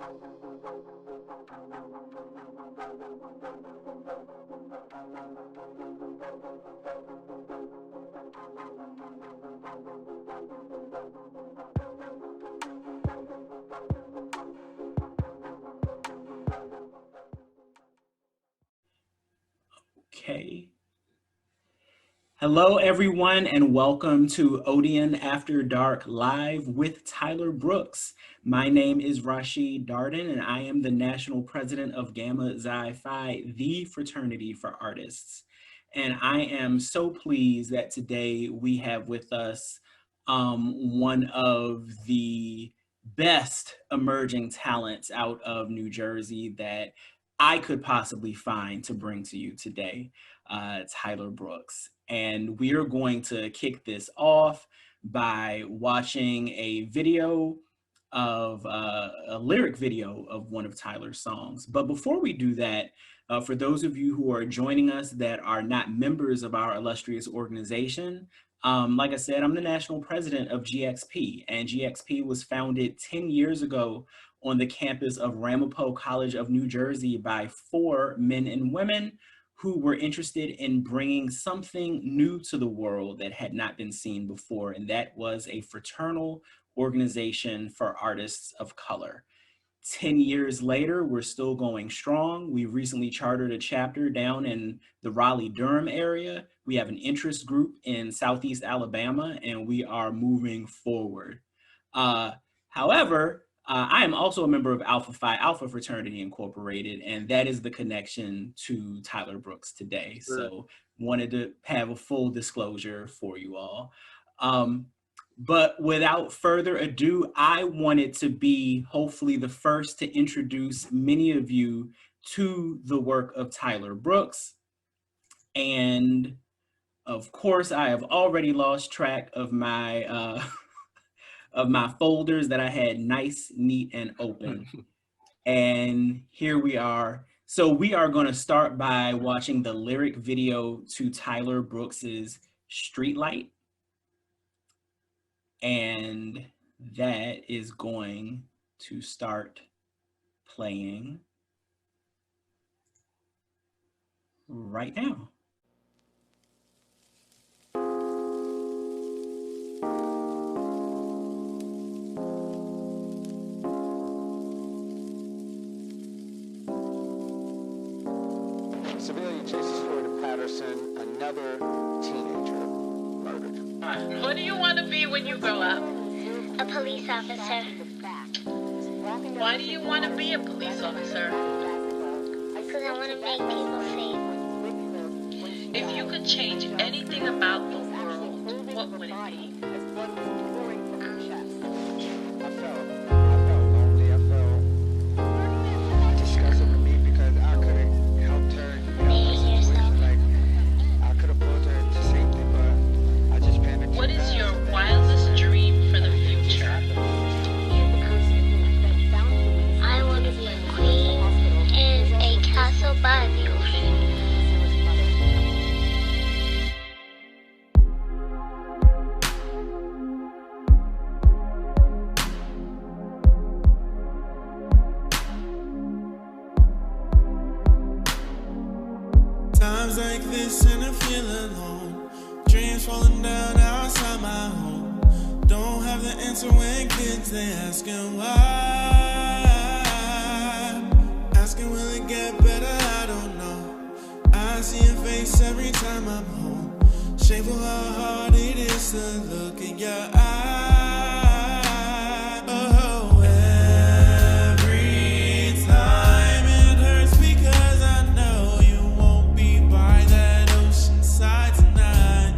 Okay. Hello, everyone, and welcome to Odeon After Dark Live with Tyler Brooks. My name is Rashid Darden, and I am the National President of Gamma Xi Phi, the Fraternity for Artists. And I am so pleased that today we have with us one of the best emerging talents out of New Jersey that I could possibly find to bring to you today, Tyler Brooks. And we are going to kick this off by watching a video of a lyric video of one of Tyler's songs. But before we do that, for those of you who are joining us that are not members of our illustrious organization, like I said, I'm the national president of GXP, and GXP was founded 10 years ago on the campus of Ramapo College of New Jersey by 4 men and women who were interested in bringing something new to the world that had not been seen before, and that was a fraternal organization for artists of color. 10 years later, we're still going strong. We recently chartered a chapter down in the Raleigh-Durham area. We have an interest group in Southeast Alabama, and we are moving forward. However, I am also a member of Alpha Phi Alpha Fraternity Incorporated, and that is the connection to Tyler Brooks today. So wanted to have a full disclosure for you all. But without further ado, I wanted to be hopefully the first to introduce many of you to the work of Tyler Brooks. And of course, I have already lost track of my folders that I had nice, neat, and open. And here we are. So we are going to start by watching the lyric video to Tyler Brooks's Streetlight. And that is going to start playing right now. Civilian chases Florida Paterson, another teenager murdered. What do you want to be when you grow up? A police officer. Why do you want to be a police officer? Because I want to make people safe. If you could change anything about the world, what would it be? I felt lonely. I felt disgusted with me because I could have helped her. I could have pulled her to safety, but I just panicked. What is your wildest dream for the future? I want to be a queen in a castle by the ocean. Times like this and I feel alone. Dreams falling down outside my home. Don't have the answer when kids they asking why. Asking will it get better, I don't know. I see your face every time I'm home. Shameful how hard it is to look in your eyes. Oh, every time it hurts because I know you won't be by that ocean side tonight.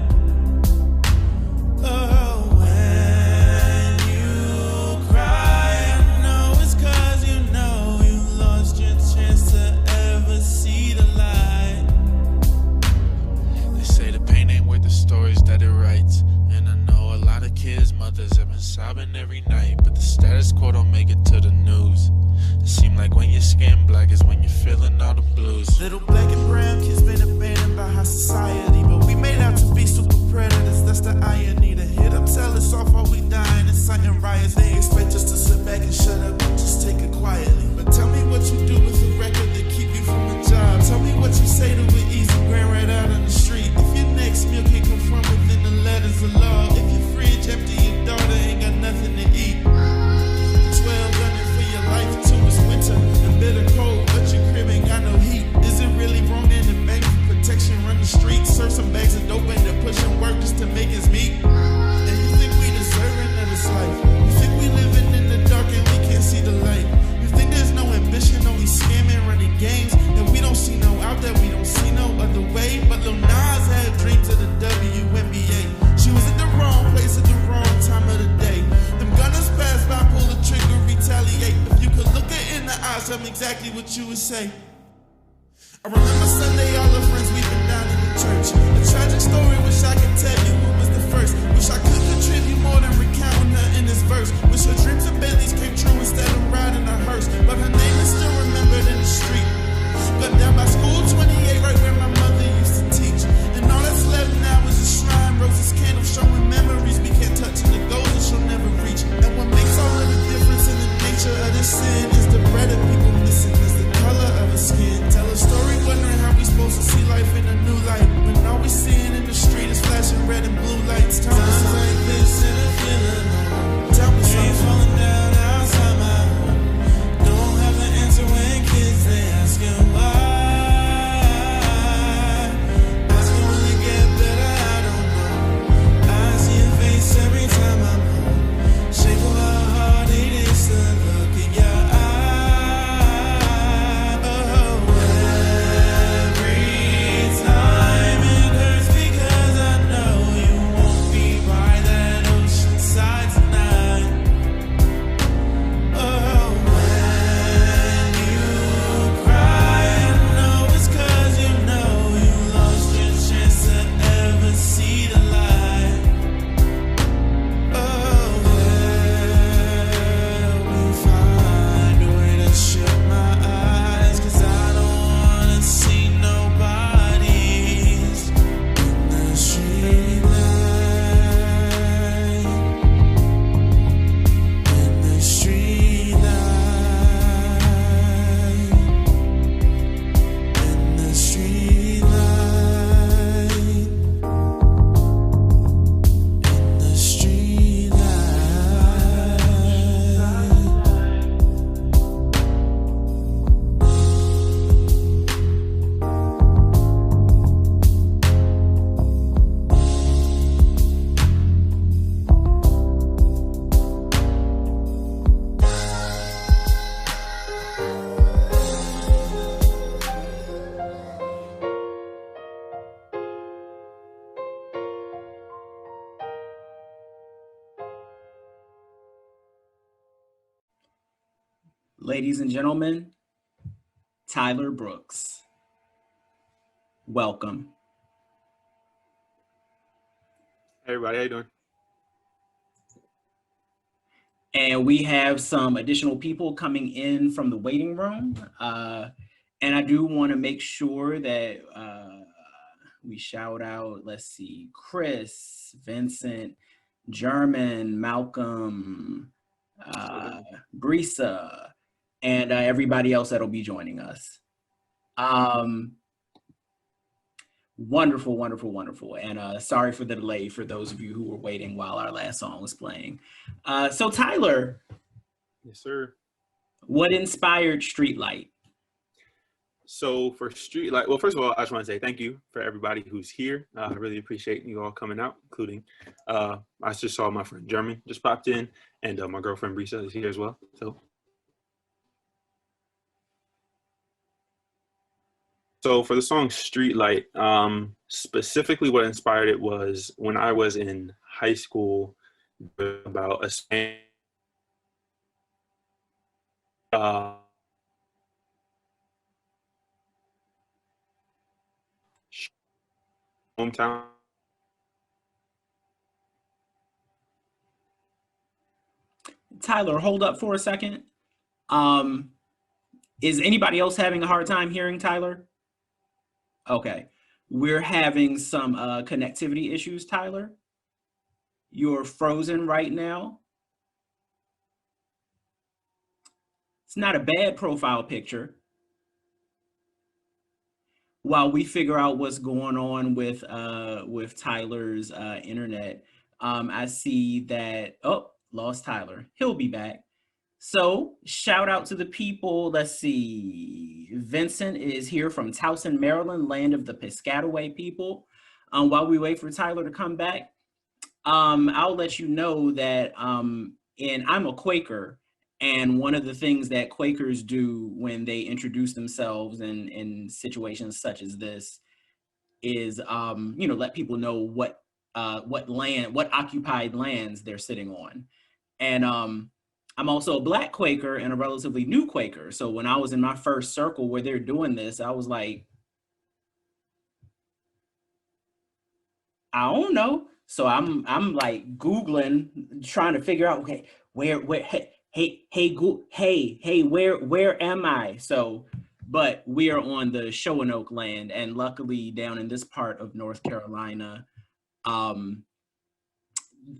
Oh, when you cry, I know it's cause you know you lost your chance to ever see the light. They say the pain ain't worth the stories that it writes. And I know a lot of kids' mothers have been sobbing every night, but the status quo don't make it to the news. It seems like when your skin black is when you're feeling all the blues. Little black and brown kids been abandoned by high society, but we made out to be super predators, that's the irony. To hit them, tell us off while we dying, inciting riots. They expect us to sit back and shut up and just take it quietly. tell me exactly what you would say. I remember Sunday, all the friends weeping down in the church. A tragic story, wish I could tell you who was the first. Wish I could contribute more than recounting her in this verse. Wish her dreams of Bentleys came true instead of riding a hearse. But her name is still remembered in the street. Got down by school 28, right where my mother used to teach. And all that's left now is a shrine, roses, candles, showing memories we can't touch, and the goals that she'll never reach. And what makes all of the difference in the nature of this sin is the bread that people missing, is the color of her skin. Tell a story wondering how we supposed to see life in a new light, when all we seeing in the street is flashing red and blue lights. Tell me something like this and I feel alone. Tell me something. Falling down outside my home. Don't have an answer when kids they asking why. Ask me will it get better, I don't know. I see your face every time I'm home. Shameful how hard it is to look in your eye. Oh, every time it hurts because I know you won't be by that ocean side tonight. Oh, when you cry, I know it's 'cause you know you lost your chance to ever see the light. Oh, help me find a way to shut my eyes, 'cause I don't wanna see nobody's in the street light. In the street light. In the street light. In the street Ladies and gentlemen, Tyler Brooks. Welcome. Hey everybody, how you doing? And we have some additional people coming in from the waiting room. And I do want to make sure that we shout out, let's see, Chris, Vincent, German, Malcolm, Brisa, and everybody else that'll be joining us. Wonderful, wonderful, wonderful. And sorry for the delay for those of you who were waiting while our last song was playing. So Tyler. Yes, sir. What inspired Streetlight? So for Streetlight, well, first of all, I just want to say thank you for everybody who's here. I really appreciate you all coming out, including, I just saw my friend German just popped in, and my girlfriend Brisa is here as well. So for the song Streetlight, specifically what inspired it was when I was in high school, about a hometown. Tyler, hold up for a second. Is anybody else having a hard time hearing Tyler? Okay, we're having some connectivity issues, Tyler. You're frozen right now. It's not a bad profile picture. While we figure out what's going on with Tyler's internet, I see that, oh, lost Tyler. He'll be back. So shout out to the people. Let's see. Vincent is here from Towson, Maryland, land of the Piscataway people. While we wait for Tyler to come back, I'll let you know that, and I'm a Quaker, and one of the things that Quakers do when they introduce themselves in situations such as this is, let people know what occupied lands they're sitting on. And I'm also a Black Quaker and a relatively new Quaker. So when I was in my first circle where they're doing this, I was like, I don't know. So I'm like Googling, trying to figure out, okay, where hey, where am I? So, but we are on the Showanoke land, and luckily down in this part of North Carolina, um,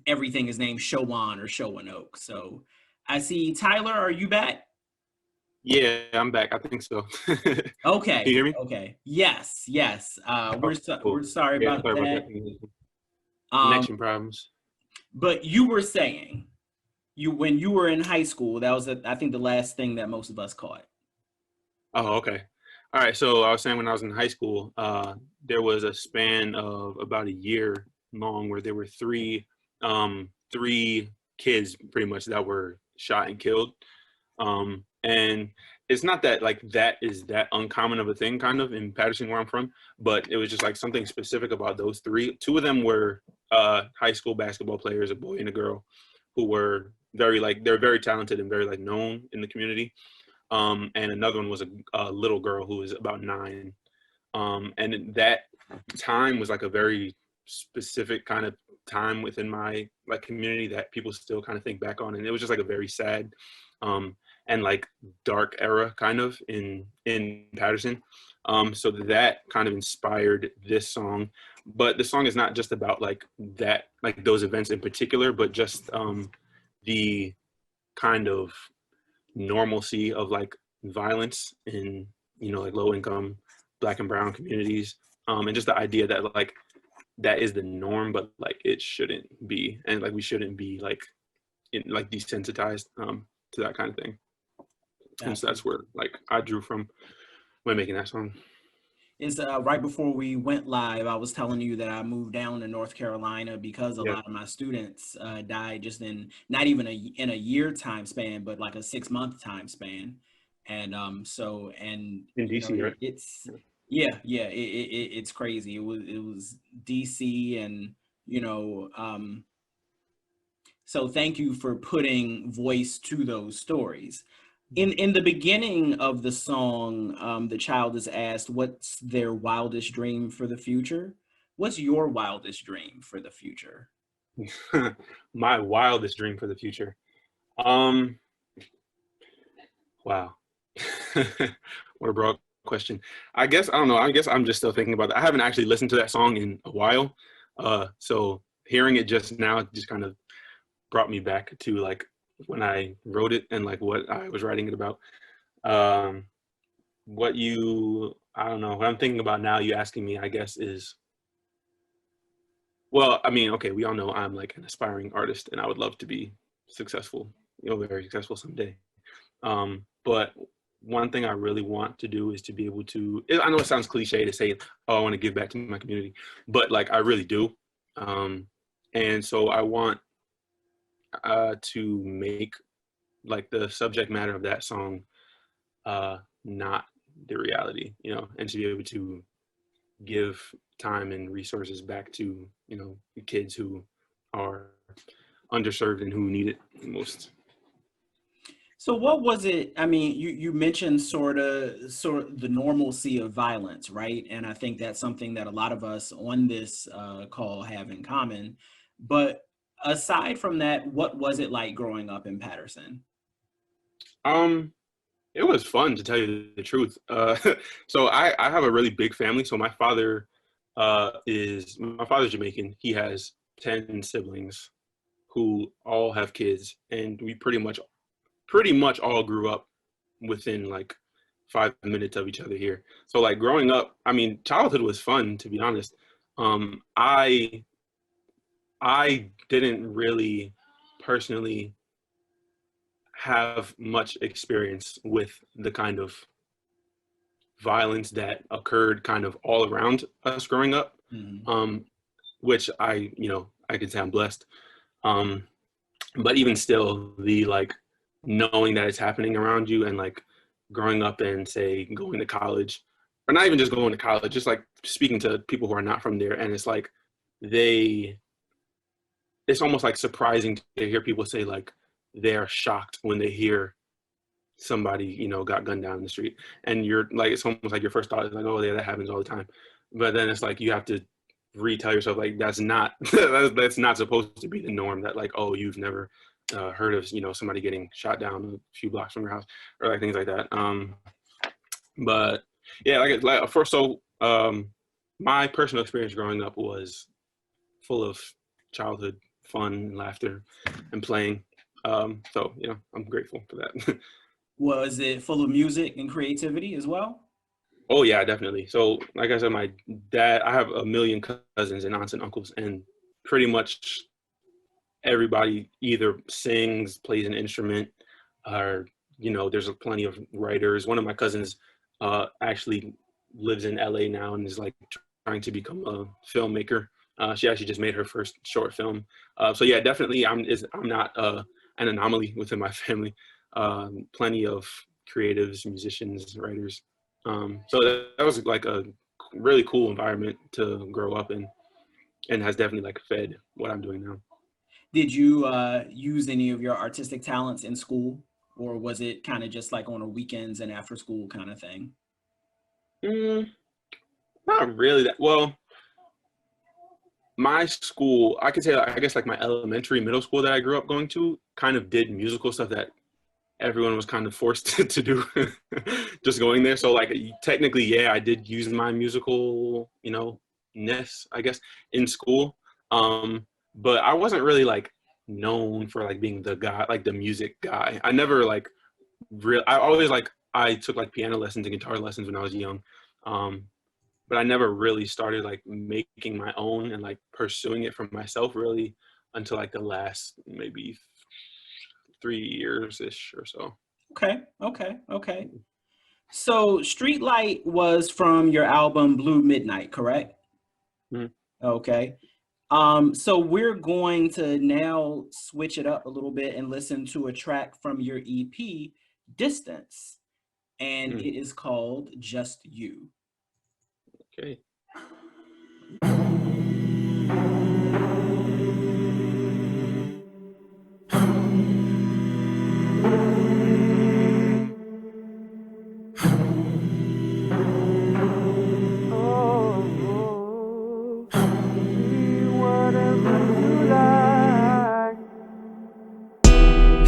everything is named Showan or Showanoke. So I see Tyler, are you back? Yeah, I'm back. I think so. Can you Okay, hear me? okay. Yes, yes. Oh, We're cool. sorry Yeah, about sorry about that. that. Um, Connection problems. but you were saying you when you were in high school, that was I think the last thing that most of us caught. Oh, okay. All right. So I was saying when I was in high school, there was a span of about a year long where there were three kids pretty much that were shot and killed. And it's not that like that is that uncommon of a thing kind of in Paterson where I'm from, but it was just like something specific about those three. Two of them were high school basketball players, a boy and a girl, who were very like they're very talented and very like known in the community. And another one was a little girl who was about 9. And that time was like a very specific kind of time within my like community that people still kind of think back on, and it was just like a very sad and like dark era kind of in Paterson. So that kind of inspired this song, but the song is not just about like that, like those events in particular, but just the kind of normalcy of like violence in like low income Black and brown communities, and just the idea that like that is the norm, but like it shouldn't be, and like we shouldn't be like like desensitized to that kind of thing. And so that's where like I drew from when making that song. Is right before we went live, I was telling you that I moved down to North Carolina because a Yeah, lot of my students died just in not even in a year time span, but like a 6 month time span. And so and in DC, right? it's it's crazy. It was DC, and you know so thank you for putting voice to those stories. In the beginning of the song, the child is asked what's their wildest dream for the future. What's your wildest dream for the future? My wildest dream for the future. Um, wow. What a broad question. I guess I don't know. I guess I'm just still thinking about that. I haven't actually listened to that song in a while. So hearing it just now just kind of brought me back to like when I wrote it and like what I was writing it about. Um, I don't know, what I'm thinking about now, you asking me, I guess is, well, I mean, okay, we all know I'm like an aspiring artist and I would love to be successful, very successful someday. But one thing I really want to do is to be able to, I know it sounds cliche to say, oh, I want to give back to my community, but like I really do. And so I want to make like the subject matter of that song not the reality, and to be able to give time and resources back to the kids who are underserved and who need it most. So what was it? I mean, you mentioned sort of the normalcy of violence, right? And I think that's something that a lot of us on this call have in common. But aside from that, what was it like growing up in Paterson? It was fun, to tell you the truth. So I have a really big family. So my father's Jamaican. He has 10 siblings who all have kids, and we pretty much all grew up within like 5 minutes of each other here. So like growing up, I mean, childhood was fun, to be honest. I didn't really personally have much experience with the kind of violence that occurred kind of all around us growing up, which I could say I'm blessed. But even still, the like knowing that it's happening around you and like growing up and say going to college, or not even just going to college, just like speaking to people who are not from there, and it's like it's almost like surprising to hear people say like they're shocked when they hear somebody, you know, got gunned down in the street. And you're like, it's almost like your first thought is like, oh yeah, that happens all the time. But then it's like, you have to retell yourself, like, that's not, that's not supposed to be the norm, that like, oh, you've never heard of, you know, somebody getting shot down a few blocks from your house, or like things like that. But yeah, my personal experience growing up was full of childhood fun, laughter, and playing. So, you know, I'm grateful for that. Was it full of music and creativity as well? Oh yeah, definitely. So like I said, my dad, I have a million cousins and aunts and uncles, and pretty much everybody either sings, plays an instrument, or, you know, there's plenty of writers. One of my cousins actually lives in LA now and is like trying to become a filmmaker. She actually just made her first short film. So yeah, definitely I'm not an anomaly within my family. Plenty of creatives, musicians, writers. So that was like a really cool environment to grow up in, and has definitely like fed what I'm doing now. Did you use any of your artistic talents in school, or was it kind of just like on a weekends and after school kind of thing? Not really that well. My school, I could say, I guess like my elementary, middle school that I grew up going to kind of did musical stuff that everyone was kind of forced to do just going there. So like technically, yeah, I did use my musical, you know, ness, I guess, in school. But I wasn't really like known for like being the guy, like the music guy. I never like I took like piano lessons and guitar lessons when I was young. But I never really started like making my own and like pursuing it for myself really until like the last maybe 3 years-ish or so. Okay. So Streetlight was from your album Blue Midnight, correct? Mm-hmm. Okay. So we're going to now switch it up a little bit and listen to a track from your EP, Distance, and it is called Just You. Okay.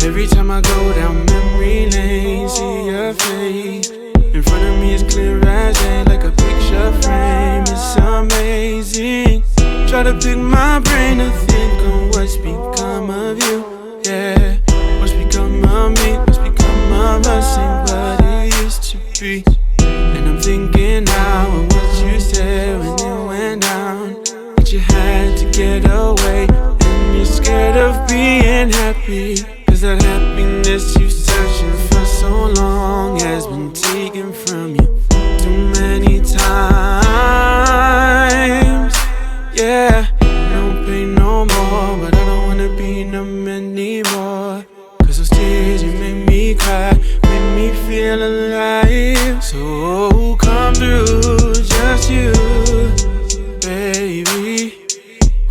Every time I go down memory lane, see your face in front of me is clear as day, like a picture frame. It's amazing. Try to pick my brain to think on what's become of you. Yeah, what's become of me, what's become of us, ain't what it used to be. And I'm thinking now of what you said when it went down, that you had to get away, and you're scared of being happy. That happiness you searching for so long has been taken from you too many times. Yeah, no pain no more, but I don't wanna be numb anymore. Cause those tears you made me cry, made me feel alive. So come through, just you, baby.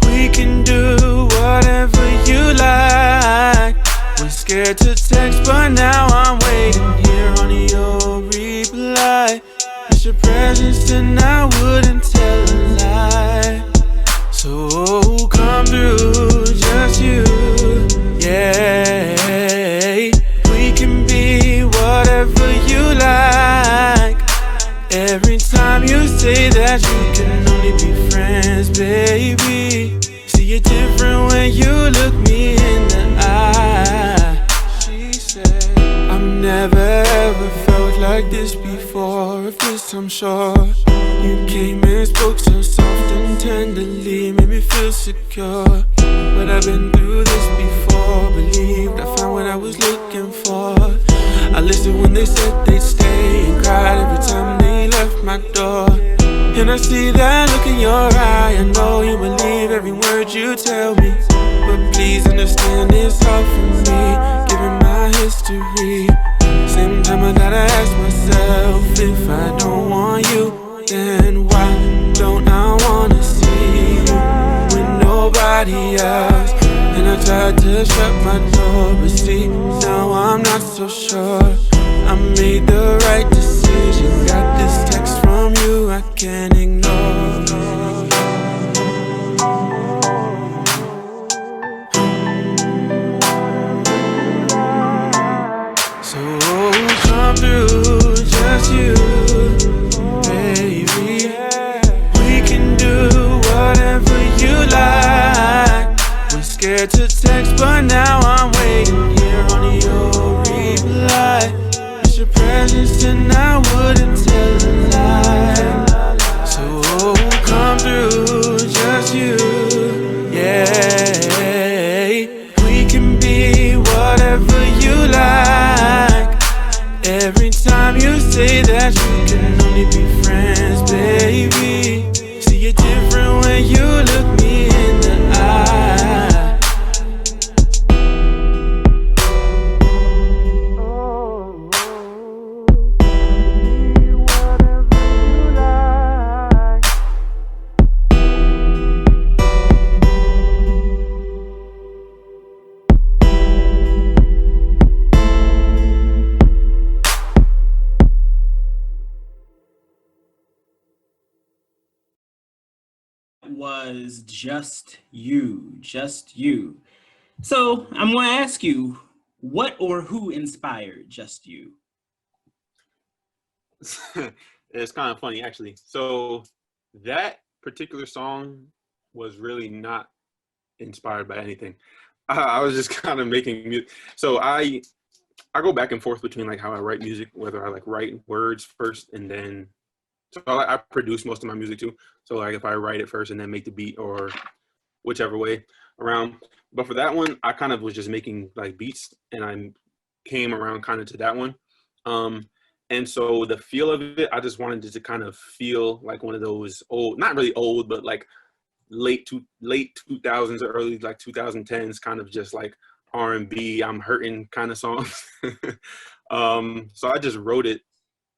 We can do whatever you like. Was scared to text, but now I'm waiting here on your reply. Miss your presence and I wouldn't tell a lie. So come through, just you, yeah. We can be whatever you like. Every time you say that you can only be friends, baby. See it different when you look me in the eye. She said, I've never ever felt like this before. Of this I'm sure. You came and spoke so soft and tenderly, made me feel secure. But I've been through this before. Believed I found what I was looking for. I listened when they said they'd stay, and cried every time they left my door. And I see that look in your eye. I know you believe every word you tell me, but please understand it's hard for me, given my history. Same time I gotta ask myself, if I don't want you, then why don't I wanna see you with nobody else? And I tried to shut my door, but see, now I'm not so sure. I made the right decision. Got this text from you I can't ignore. So come through, just you, baby. We can do whatever you like. Was scared to text, but now I'm waiting here on your reply. Miss your presence and I wouldn't tell a lie. So come through, just you, yeah. We can be whatever you like. Every time you say that you can only be friends, baby. See it different when you look me in the eye. Was just you, just you. So I'm going to ask you, what or who inspired just you? It's kind of funny, actually. So that particular song was really not inspired by anything. I was just kind of making music. So I go back and forth between like how I write music, whether I like write words first and then. So I produce most of my music too. So like if I write it first and then make the beat or whichever way around. But for that one, I kind of was just making like beats and I came around kind of to that one. And so the feel of it, I just wanted it to kind of feel like one of those old, not really old, but like late 2000s or early like 2010s kind of just like R&B, I'm hurting kind of songs. So I just wrote it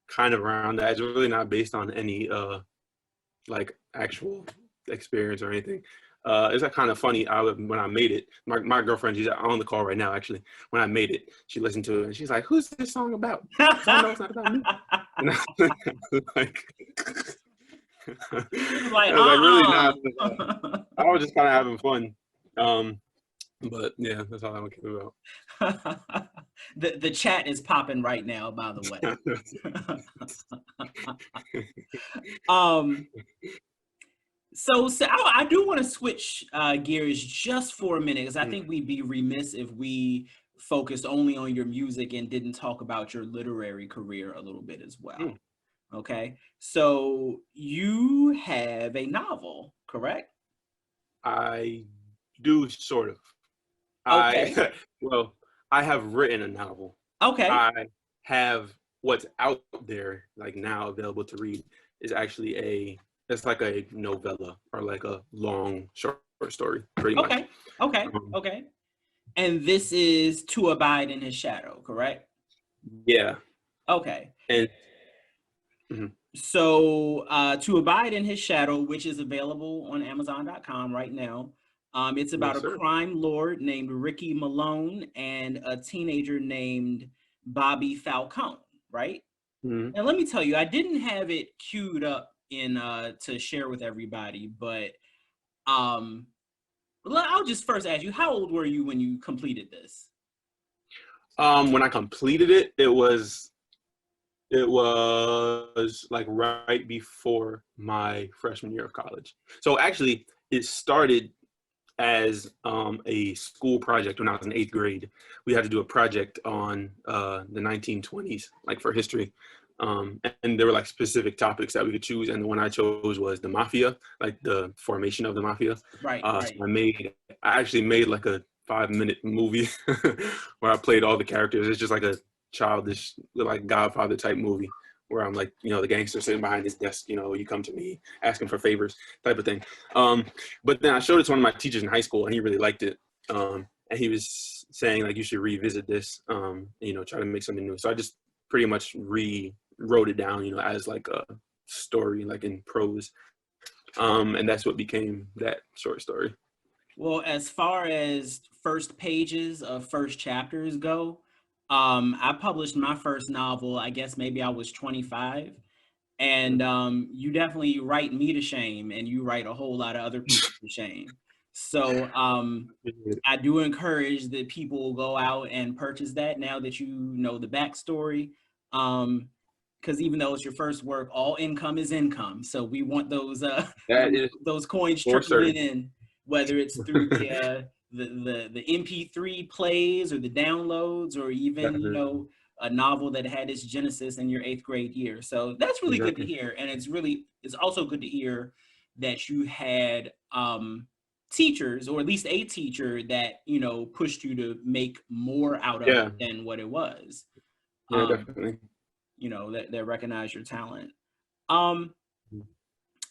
kind of around that. It's really not based on any like actual experience or anything. It's like kind of funny. When I made it, my girlfriend, she's on the call right now actually. When I made it, she listened to it and she's like, "Who's this song about?" I know it's not about me. And I was like, Like, I was like, really not. I was just kind of having fun. But yeah, that's all I came about. The chat is popping right now, by the way. So I do want to switch gears just for a minute, because I think we'd be remiss if we focused only on your music and didn't talk about your literary career a little bit as well. Okay, so you have a novel, correct? I do, sort of. Okay. Well, I have written a novel. Okay. I have what's out there like now available to read is actually it's like a novella or like a long short story, pretty much. Okay. And this is To Abide in His Shadow, correct? Yeah. Okay. And so To Abide in His Shadow, which is available on Amazon.com right now. It's about a crime lord named Ricky Malone and a teenager named Bobby Falcone, right? And let me tell you, I didn't have it queued up in to share with everybody, but I'll just first ask you, how old were you when you completed this? When I completed it, it was like right before my freshman year of college. So actually, it started as a school project when I was in 8th grade. We had to do a project on the 1920s, like for history. And there were like specific topics that we could choose. And the one I chose was the mafia, like the formation of the mafia. Right. So I actually made like a 5-minute movie where I played all the characters. It's just like a childish, like Godfather type movie where I'm like, the gangster sitting behind his desk, you come to me asking for favors type of thing. But then I showed it to one of my teachers in high school and he really liked it. And he was saying like, you should revisit this, try to make something new. So I just pretty much rewrote it down, as like a story, like in prose. And that's what became that short story. Well, as far as first pages of first chapters go, I published my first novel, I guess maybe I was 25. And you definitely write me to shame, and you write a whole lot of other people to shame. So I do encourage that people go out and purchase that now that you know the backstory. Because even though it's your first work, all income is income. So we want those That is those coins for trickling certain. in, whether it's through the MP3 plays or the downloads, or even Definitely. a novel that had its genesis in your 8th grade year. So that's really good to Exactly. hear, and it's also good to hear that you had teachers, or at least a teacher that pushed you to make more out of it Yeah. than what it was. Yeah, definitely. That recognize your talent.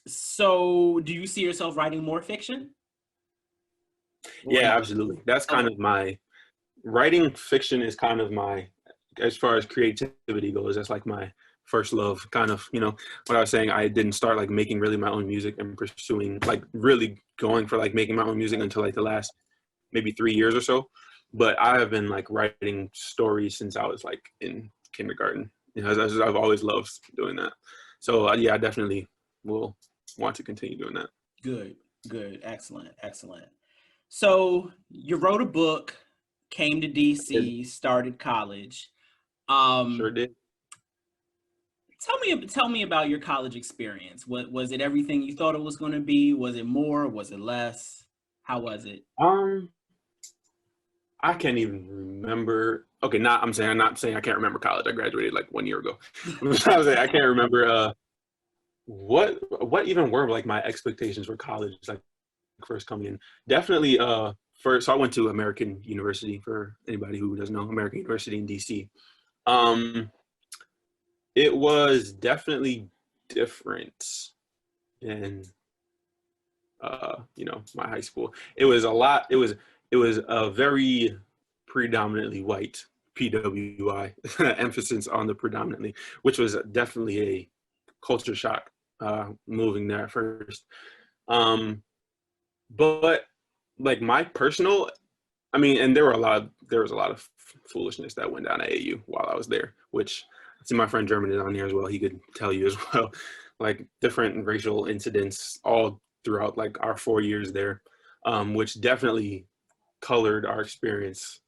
So do you see yourself writing more fiction? Or Yeah, no? absolutely. That's kind Okay. of my writing fiction is kind of my, as far as creativity goes, that's like my first love. Kind of, what I was saying, I didn't start like making really my own music and pursuing like really going for like making my own music until like the last maybe 3 years or so. But I have been like writing stories since I was like in kindergarten. I've always loved doing that. So yeah, I definitely will want to continue doing that. Good, excellent. So you wrote a book, came to DC, started college. Sure Um, did. tell me about your college experience. What was it? Everything you thought it was going to be? Was it more? Was it less? How was it? Um, I can't even remember. Okay, I'm not saying I can't remember college. I graduated like 1 year ago. I was saying I can't remember what even were like my expectations for college like first coming in. Definitely first, so I went to American University, for anybody who doesn't know, American University in DC. Um it was definitely different than my high school. It was a very predominantly white PWI, emphasis on the predominantly, which was definitely a culture shock moving there at first. But like my personal, I mean, and there was a lot of foolishness that went down at AU while I was there, which I see my friend German is on here as well. He could tell you as well, like different racial incidents all throughout like our 4 years there, which definitely colored our experience.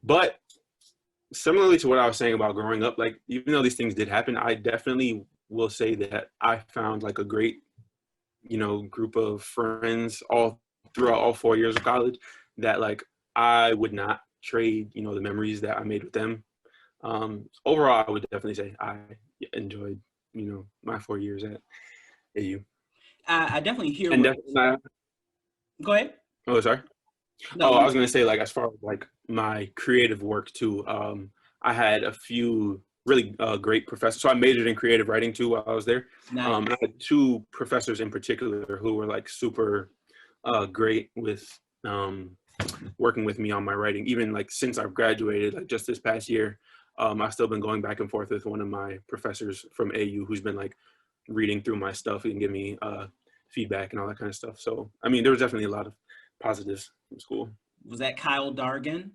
But similarly to what I was saying about growing up, like even though these things did happen, I definitely will say that I found like a great, group of friends all throughout all 4 years of college that like I would not trade, the memories that I made with them. Overall, I would definitely say I enjoyed, my 4 years at AU. I definitely hear And what. definitely, Go ahead. oh, sorry. No, Oh, I you. was gonna say like as far as like my creative work too. I had a few really great professors. So I majored in creative writing too while I was there. Nice. And I had two professors in particular who were like super great with working with me on my writing. Even like since I've graduated, like just this past year, I've still been going back and forth with one of my professors from AU who's been like reading through my stuff and give me feedback and all that kind of stuff. So I mean, there was definitely a lot of positives from school. Was that Kyle Dargan?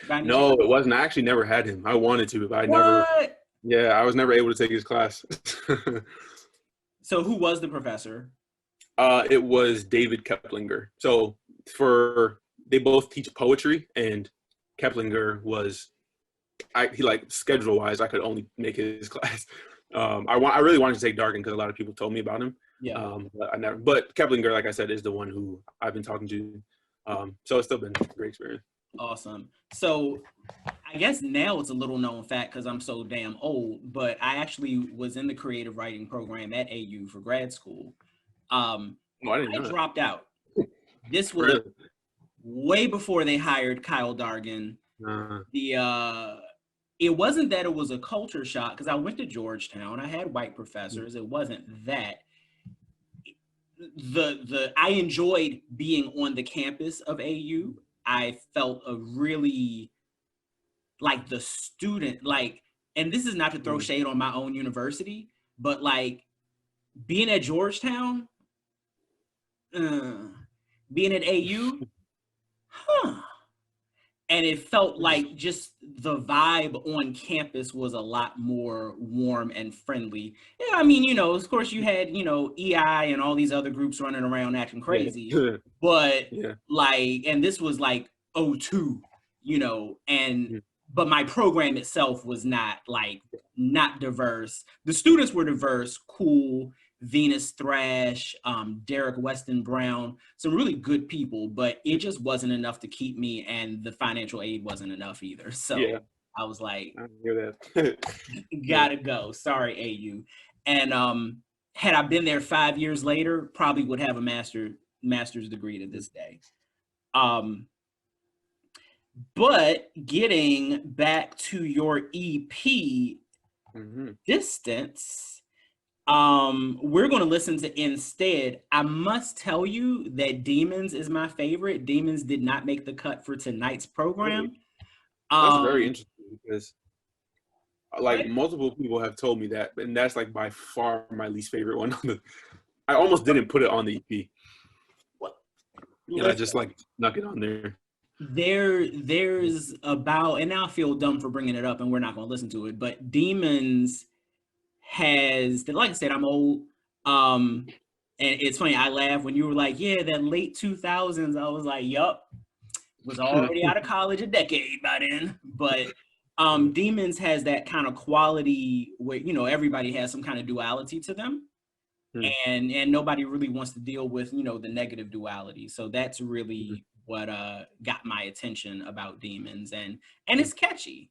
By any No, chance? it wasn't. I actually never had him. I wanted to, but What? yeah, I was never able to take his class. So who was the professor? It was David Keplinger. So they both teach poetry, and Keplinger was, he like schedule wise, I could only make his class. I really wanted to take Dargan because a lot of people told me about him. Yeah. But I never. But Keplinger, like I said, is the one who I've been talking to. So it's still been a great experience. Awesome. So I guess now it's a little known fact because I'm so damn old, but I actually was in the creative writing program at AU for grad school. Oh, I didn't I know that. dropped out. This was Really? way before they hired Kyle Dargan. It wasn't that it was a culture shock because I went to Georgetown. I had white professors. It wasn't that. I enjoyed being on the campus of AU. I felt a really like the student, like, and this is not to throw shade on my own university, but like being at Georgetown, Being at AU, huh? And it felt like just the vibe on campus was a lot more warm and friendly. Yeah, I mean, of course you had, EI and all these other groups running around acting crazy, Yeah. but Yeah. and this was like '02, but my program itself was not diverse. The students were diverse, cool, Venus Thrash, Derek Weston Brown, some really good people, but it just wasn't enough to keep me, and the financial aid wasn't enough either. So Yeah. I was like, I hear that. gotta go. Sorry, AU. And had I been there 5 years later, probably would have a master's degree to this day. But getting back to your EP, Distance, we're going to listen to Instead. I must tell you that Demons is my favorite. Demons did not make the cut for tonight's program. That's very interesting because Right? multiple people have told me that, and that's like by far my least favorite one. I almost didn't put it on the EP. And I just snuck it on there. There's about, and now I feel dumb for bringing it up and we're not going to listen to it, but Demons has, like I said, I'm old. And it's funny, I laugh when you were like, yeah, that late 2000s. I was like, yup, was already out of college a decade by then. But Demons has that kind of quality where, everybody has some kind of duality to them. And nobody really wants to deal with, the negative duality. So that's really what got my attention about Demons. And it's catchy.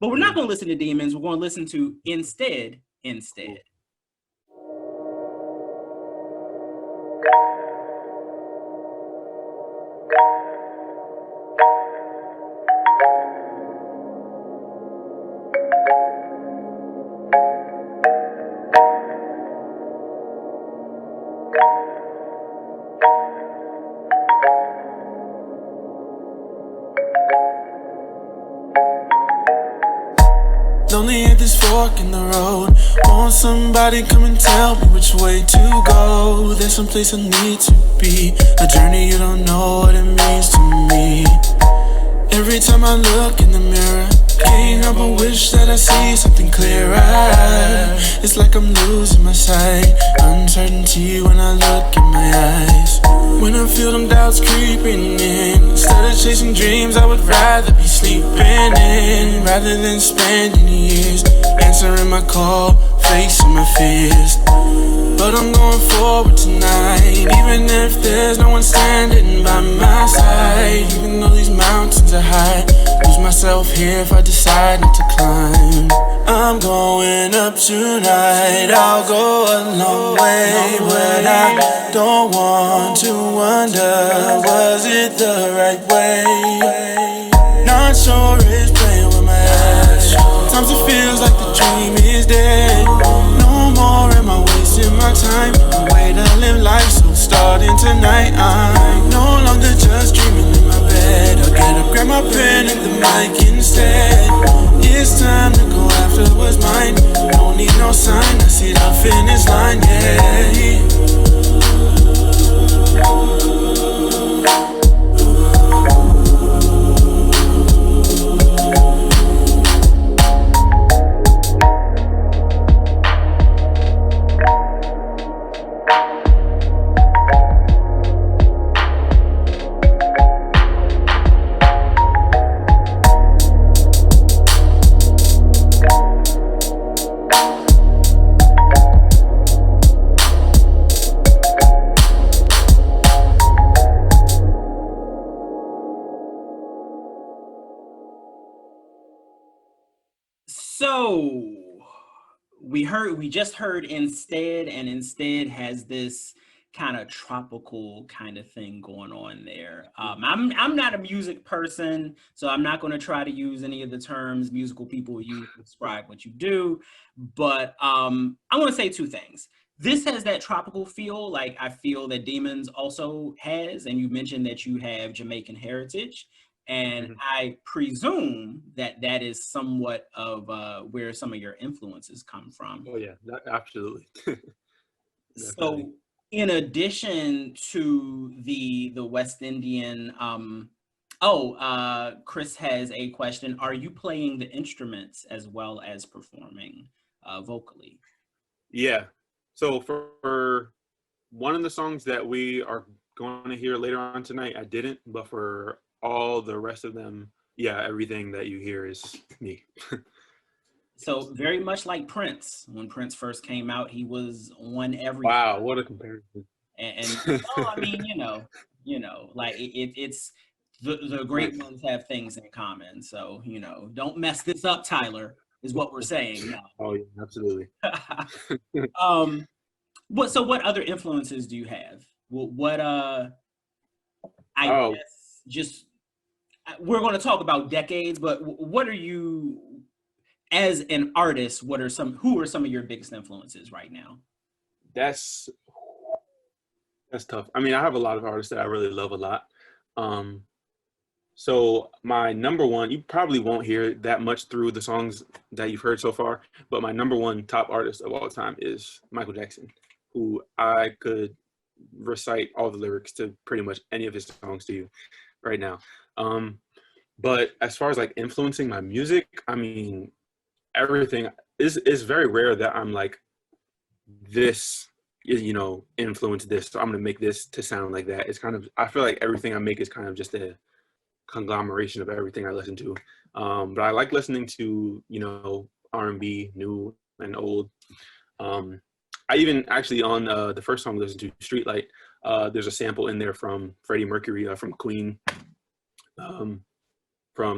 But we're not going to listen to Demons. We're going to listen to Instead. Lonely at this fork in the road. Want somebody come and tell me which way to go. There's some place I need to be. A journey you don't know what it means to me. Every time I look in the mirror, can't help but wish that I see something clearer. It's like I'm losing my sight. Uncertainty when I look in my eyes. When I feel them doubts creeping in, instead of chasing dreams, I would rather be sleeping in. Rather than spending years answering my call, facing my fears. But I'm going forward tonight, even if there's no one standing by my side. Even though these mountains are high, lose myself here if I decide not to climb. I'm going up tonight, I'll go a long way. But I don't want to wonder, was it the right way? Not sure it's playing with my eyes. Sometimes it feels like the dream is dead. No more am I wasting my time. The way to live life, so starting tonight. I'm no longer just dreaming in my bed. I'll get up, grab my pen and the mic instead. It's time to go after what's mine. Don't need no sign, I see the finish line, yeah. So we just heard Instead, and Instead has this kind of tropical kind of thing going on there. I'm not a music person, so I'm not going to try to use any of the terms musical people use to describe what you do. But I want to say two things. This has that tropical feel, like I feel that Demons also has, and you mentioned that you have Jamaican heritage. And I presume that that is somewhat of where some of your influences come from. Oh yeah, absolutely. So in addition to the West Indian, Chris has a question. Are you playing the instruments as well as performing vocally? Yeah. So for one of the songs that we are going to hear later on tonight, I didn't, but for all the rest of them, yeah, everything that you hear is me. So very much like Prince. When Prince first came out, he was on everything. Wow, what a comparison. And well, I mean, like it's the great Nice. ones have things in common. So, don't mess this up, Tyler, is what we're saying now. Oh yeah, absolutely. What other influences do you have? I Oh. guess just we're going to talk about decades, but what are you as an artist? Who are some of your biggest influences right now? That's tough. I mean, I have a lot of artists that I really love a lot. So my number one, you probably won't hear that much through the songs that you've heard so far, but my number one top artist of all time is Michael Jackson, who I could recite all the lyrics to pretty much any of his songs to you right now. But as far as like influencing my music, I mean, everything is very rare that I'm like, this influence this, so I'm gonna make this to sound like that. It's kind of, I feel like everything I make is kind of just a conglomeration of everything I listen to. But I like listening to, R&B, new and old. I even actually on the first song we listened to, Streetlight, there's a sample in there from Freddie Mercury from Queen, from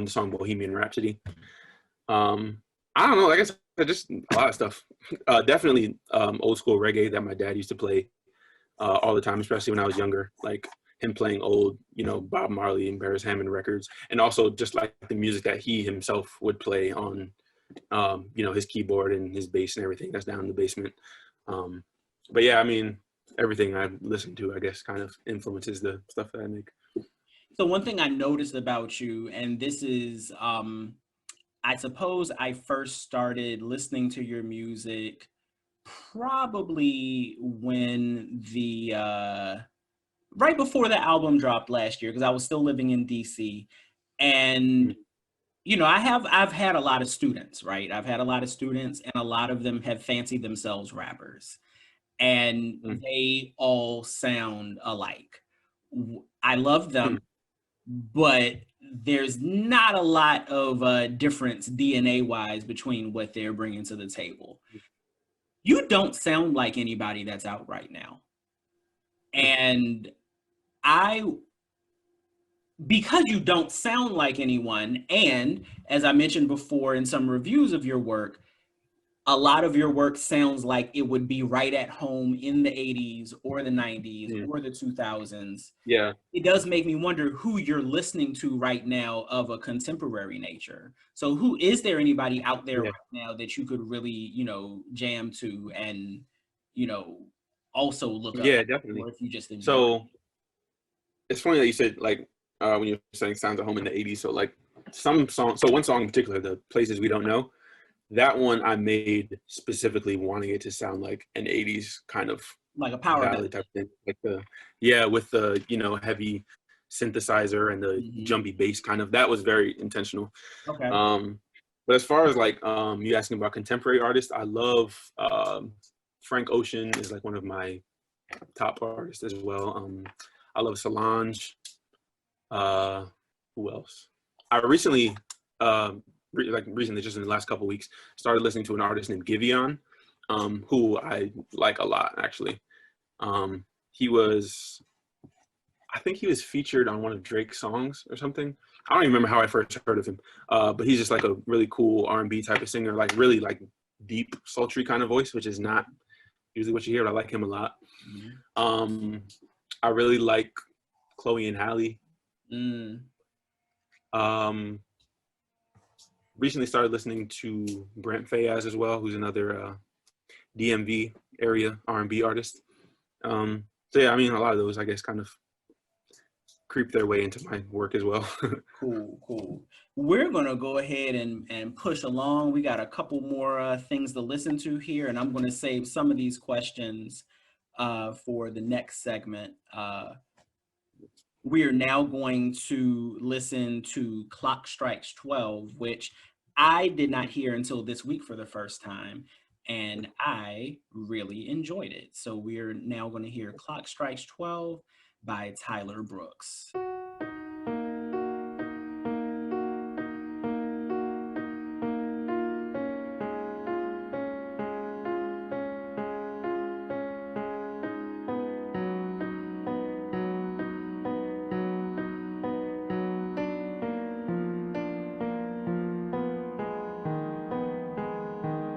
the song Bohemian Rhapsody. I don't know, like I said, just a lot of stuff. Definitely old school reggae that my dad used to play all the time, especially when I was younger. Like him playing old, Bob Marley and Beres Hammond records, and also just like the music that he himself would play on, his keyboard and his bass and everything that's down in the basement. But yeah, I mean, everything I listen to, I guess, kind of influences the stuff that I make. So one thing I noticed about you, and this is, I suppose I first started listening to your music probably when right before the album dropped last year, because I was still living in DC. And, I've had a lot of students, right? I've had a lot of students, and a lot of them have fancied themselves rappers. And they all sound alike. I love them, but there's not a lot of difference DNA-wise between what they're bringing to the table. You don't sound like anybody that's out right now. And because you don't sound like anyone, and as I mentioned before in some reviews of your work, a lot of your work sounds like it would be right at home in the 80s or the 90s or the 2000s. Yeah. It does make me wonder who you're listening to right now of a contemporary nature. So is there anybody out there right now that you could really, jam to and, also look up? Yeah, definitely. Or if you just enjoy so it's funny that you said like when you're saying sounds at home in the 80s. So like some songs, so one song in particular, The Places We Don't Know, that one I made specifically wanting it to sound like an 80s kind of like a power ballad type thing, like with the heavy synthesizer and the jumpy bass kind of. That was very intentional. Okay. But as far as like you asking about contemporary artists, I love Frank Ocean is like one of my top artists as well. I love Solange. Who else? I recently just in the last couple of weeks, started listening to an artist named Giveon, who I like a lot, actually. I think he was featured on one of Drake's songs or something. I don't even remember how I first heard of him, but he's just like a really cool R&B type of singer, like really like deep, sultry kind of voice, which is not usually what you hear, but I like him a lot. I really like Chloe and Halle. Recently started listening to Brent Faiyaz as well, who's another DMV area R&B artist. So yeah, I mean, a lot of those, I guess, kind of creep their way into my work as well. Cool. We're going to go ahead and push along. We got a couple more things to listen to here, and I'm going to save some of these questions for the next segment. We are now going to listen to Clock Strikes 12, which I did not hear until this week for the first time, and I really enjoyed it. So we're now going to hear Clock Strikes 12 by Tyler Brooks.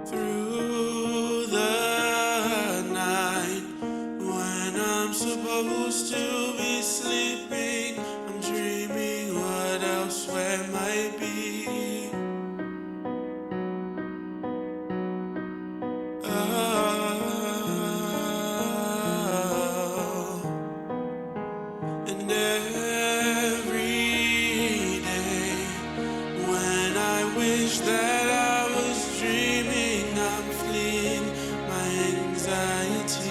Through the night, when I'm supposed to be sleeping, I'm dreaming what elsewhere might be. Oh, and every day, when I wish that I was dreaming, I'm fleeing my anxieties.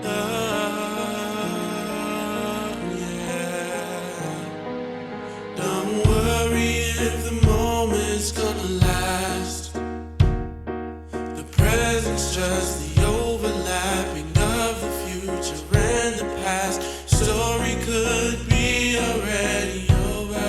Oh, yeah. Don't worry if the moment's gonna last. The present's just the overlapping of the future and the past. Story could be already over.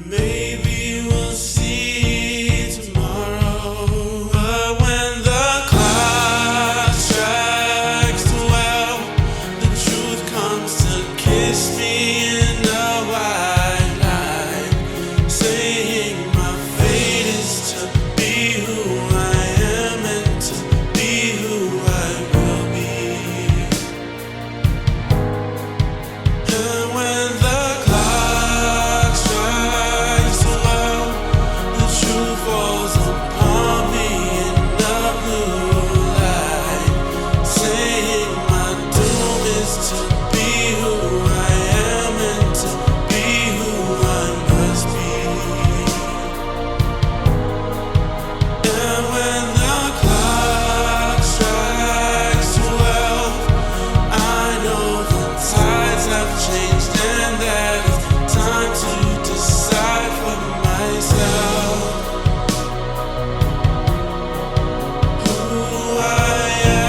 Maybe we'll see tomorrow. But when the clock strikes 12, the truth comes to kiss me in the white light, saying my fate is to be who I am and to be who I will be. And when the clock strikes 12, the truth falls upon me in the blue light, saying my doom is to be who I am and to be who I must be. And when the clock strikes 12, I know the tides have changed and that it's time to decide for myself who I am.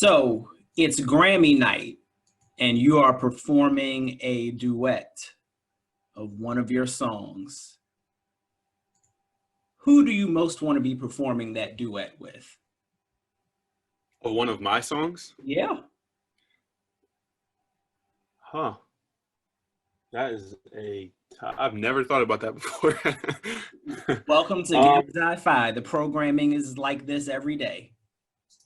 So it's Grammy night, and you are performing a duet of one of your songs. Who do you most want to be performing that duet with? Or one of my songs? Yeah. Huh. That is I've never thought about that before. Welcome to Gamma Sci-Fi. The programming is like this every day.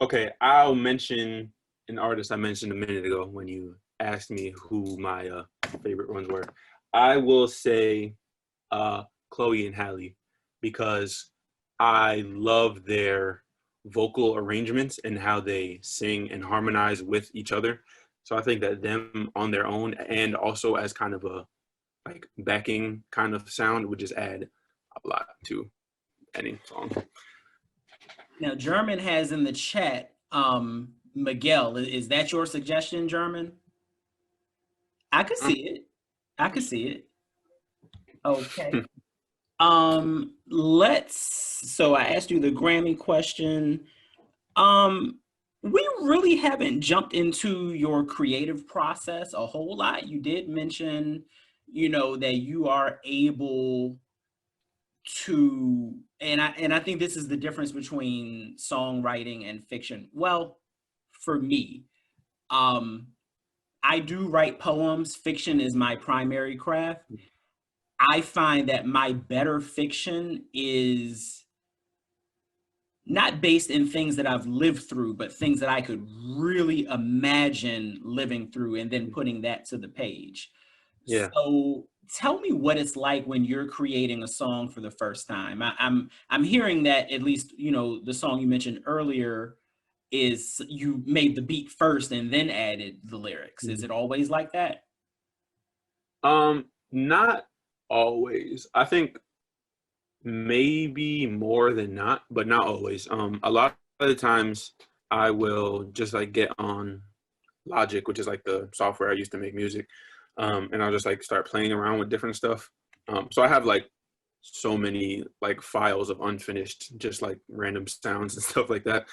Okay, I'll mention an artist I mentioned a minute ago when you asked me who my favorite ones were. I will say Chloe and Halle, because I love their vocal arrangements and how they sing and harmonize with each other. So I think that them on their own and also as kind of a like backing kind of sound would just add a lot to any song. Now, German has in the chat, Miguel, is that your suggestion, German? I could see it. I could see it. Okay. So I asked you the Grammy question. Um, we really haven't jumped into your creative process a whole lot. You did mention, that you are able to, and I think this is the difference between songwriting and fiction. Well, for me, um, I do write poems. Fiction is my primary craft. I find that my better fiction is not based in things that I've lived through, but things that I could really imagine living through and then putting that to the page. Yeah. So tell me what it's like when you're creating a song for the first time. I'm hearing that, at least, the song you mentioned earlier, is you made the beat first and then added the lyrics. Is it always like that? Not always. I think maybe more than not, but not always. A lot of the times I will just like get on Logic, which is like the software I used to make music, and I'll just like start playing around with different stuff. So I have like so many like files of unfinished, just like random sounds and stuff like that.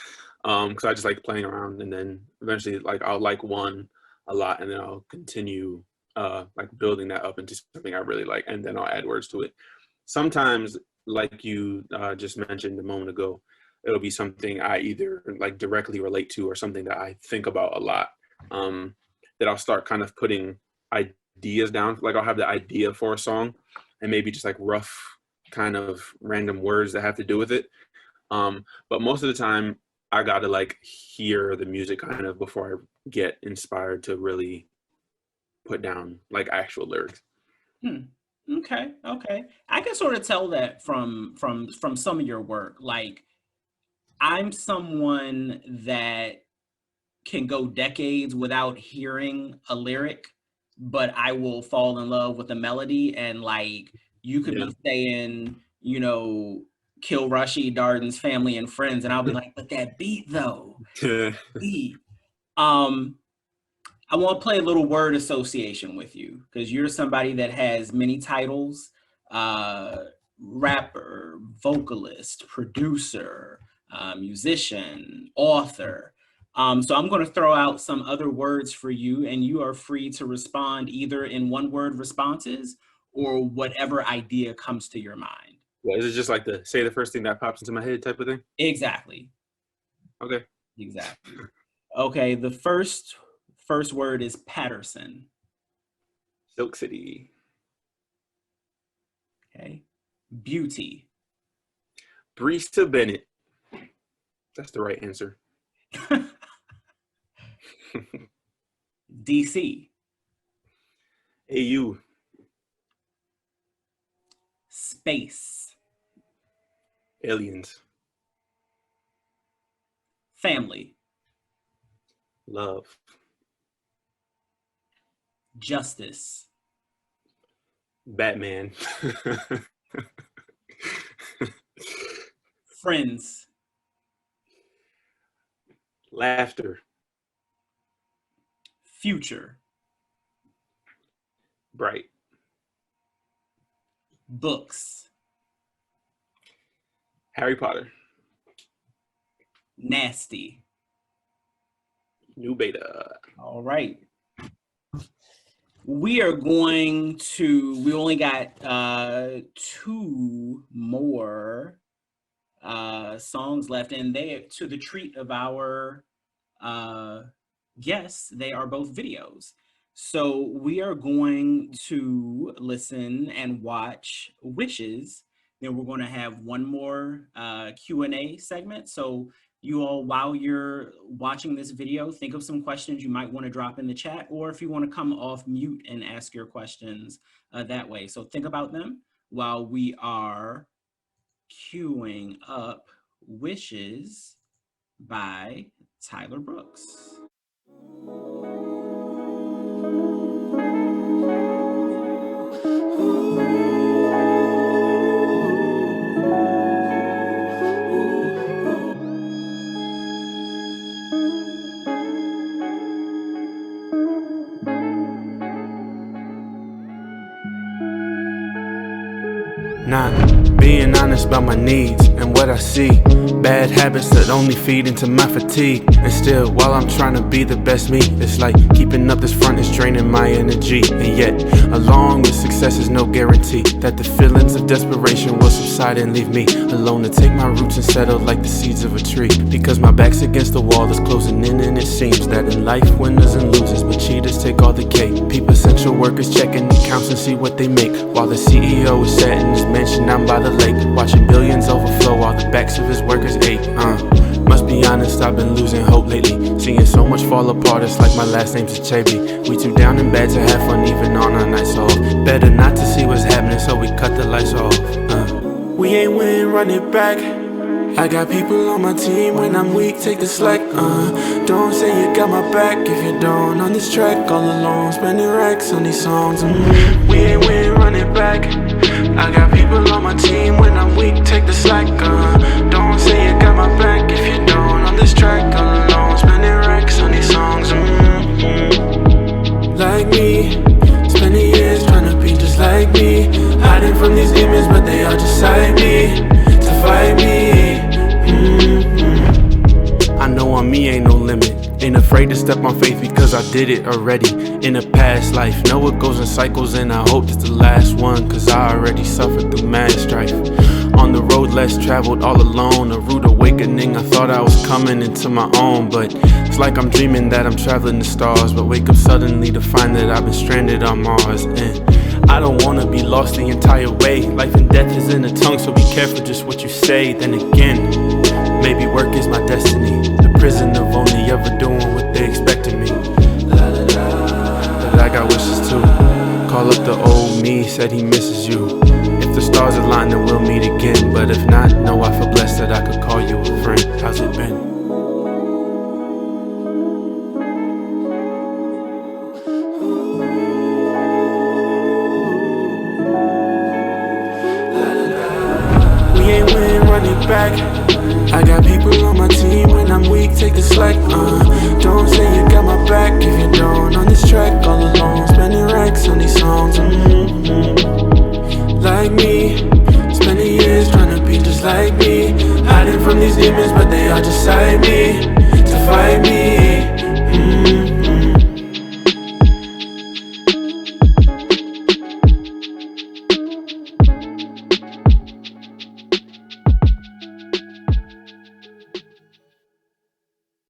Because I just like playing around, and then eventually like I'll like one a lot, and then I'll continue like building that up into something I really like, and then I'll add words to it. Sometimes, like you just mentioned a moment ago, it'll be something I either like directly relate to or something that I think about a lot, that I'll start kind of putting ideas down. Like I'll have the idea for a song and maybe just like rough kind of random words that have to do with it. But most of the time I gotta like hear the music kind of before I get inspired to really put down like actual lyrics. Okay. I can sort of tell that from some of your work. Like, I'm someone that can go decades without hearing a lyric, but I will fall in love with a melody. And like, you could be saying, kill Rashid, Darden's family and friends, and I'll be like, but that beat though, beat. I want to play a little word association with you because you're somebody that has many titles: rapper, vocalist, producer, musician, author. So I'm going to throw out some other words for you, and you are free to respond either in one word responses or whatever idea comes to your mind. Yeah, is it just like the say the first thing that pops into my head type of thing? Exactly. Okay. Exactly. Okay, the first word is Paterson. Silk City. Okay. Beauty. Breesta Bennett. That's the right answer. DC. AU. Space. Aliens. Family. Love. Justice. Batman. Friends. Laughter. Future. Bright. Books. Harry Potter. Nasty. New Beta. All right. We only got 2 more songs left, and they, to the treat of our guests, they are both videos. So we are going to listen and watch Wishes. Then we're going to have one more Q&A segment. So you all, while you're watching this video, think of some questions you might want to drop in the chat, or if you want to come off mute and ask your questions that way. So think about them while we are queuing up Wishes by Tyler Brooks. Not being honest about my needs and what I see. Bad habits that only feed into my fatigue. And still, while I'm trying to be the best me, it's like keeping up this front is draining my energy. And yet, along with success is no guarantee that the feelings of desperation will subside and leave me alone to take my roots and settle like the seeds of a tree. Because my back's against the wall that's closing in, and it seems that in life winners and losers, but cheaters take all the cake. People, essential workers checking accounts and see what they make, while the CEO is sat in his mansion down by the lake, watching billions overflow while the backs of his workers ache. Must be honest, I've been losing hope lately, seeing so much fall apart. It's like my last name's Achebe. We too down and bad to have fun even on our nights off. Better not to see what's happening, so we cut the lights off. We ain't win, run it back. I got people on my team. When I'm weak, take the slack. Don't say you got my back if you don't. On this track all alone, spending racks on these songs. We ain't win, run it back. I got people on my team. When I'm weak, take the slack. Don't say you got my back if you don't. On this track all alone, spending racks on these songs. Like me, spending years trying to be just like me, hiding from these demons, but they all just side me to fight me. I know on me ain't no limit. Ain't afraid to step on faith because I did it already in a past life. Know it goes in cycles and I hope it's the last one, cause I already suffered the mad strife. On the road less traveled all alone, a rude awakening. I thought I was coming into my own, but it's like I'm dreaming that I'm traveling the stars, but wake up suddenly to find that I've been stranded on Mars. And I don't wanna be lost the entire way. Life and death is in the tongue, so be careful just what you say. Then again, maybe work is my destiny, the prison of only ever doing what they expect of me. But I got wishes too. Call up the old me, said he misses you. If the stars align, then we'll meet again. But if not, know I feel blessed that I could call you a friend. How's it been? We ain't win, run it back. I got people on my team. When I'm weak, take the slack. Don't say you got my back if you don't. On this track all alone, spending racks on these songs. Like me, spending years trying to be just like me, hiding from these demons, but they all just side me to fight me.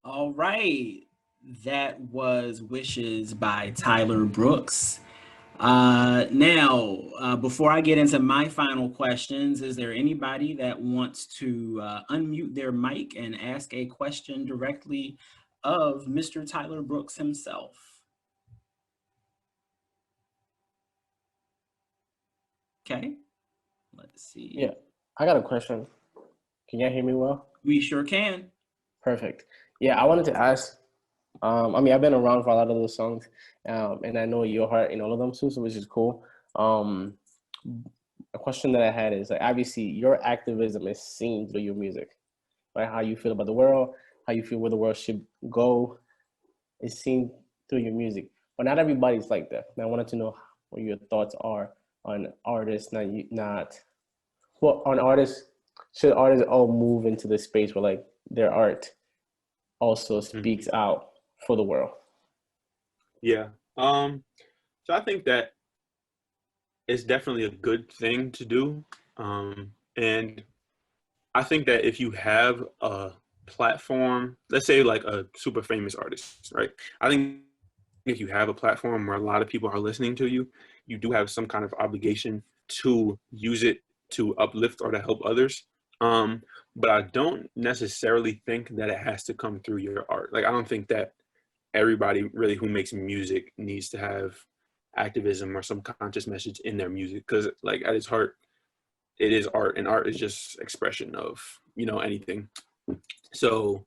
All right, that was Wishes by Tyler Brooks. Now, before I get into my final questions, is there anybody that wants to unmute their mic and ask a question directly of Mr. Tyler Brooks himself? Okay, let's see. Yeah, I got a question. Can y'all hear me well? We sure can. Perfect. Yeah, I wanted to ask, I mean, I've been around for a lot of those songs, and I know your heart in all of them too, so which is cool. A question that I had is, like, obviously your activism is seen through your music, right? How you feel about the world, how you feel where the world should go, is seen through your music. But not everybody's like that. And I wanted to know what your thoughts are on artists, on artists. Should artists all move into the space where, like, their art also speaks out for the world? Yeah. So I think that it's definitely a good thing to do. And I think that if you have a platform, let's say like a super famous artist, right? I think if you have a platform where a lot of people are listening to you, you do have some kind of obligation to use it to uplift or to help others. But I don't necessarily think that it has to come through your art. Like, I don't think that everybody really who makes music needs to have activism or some conscious message in their music, because, like, at its heart, it is art, and art is just expression of, you know, anything. So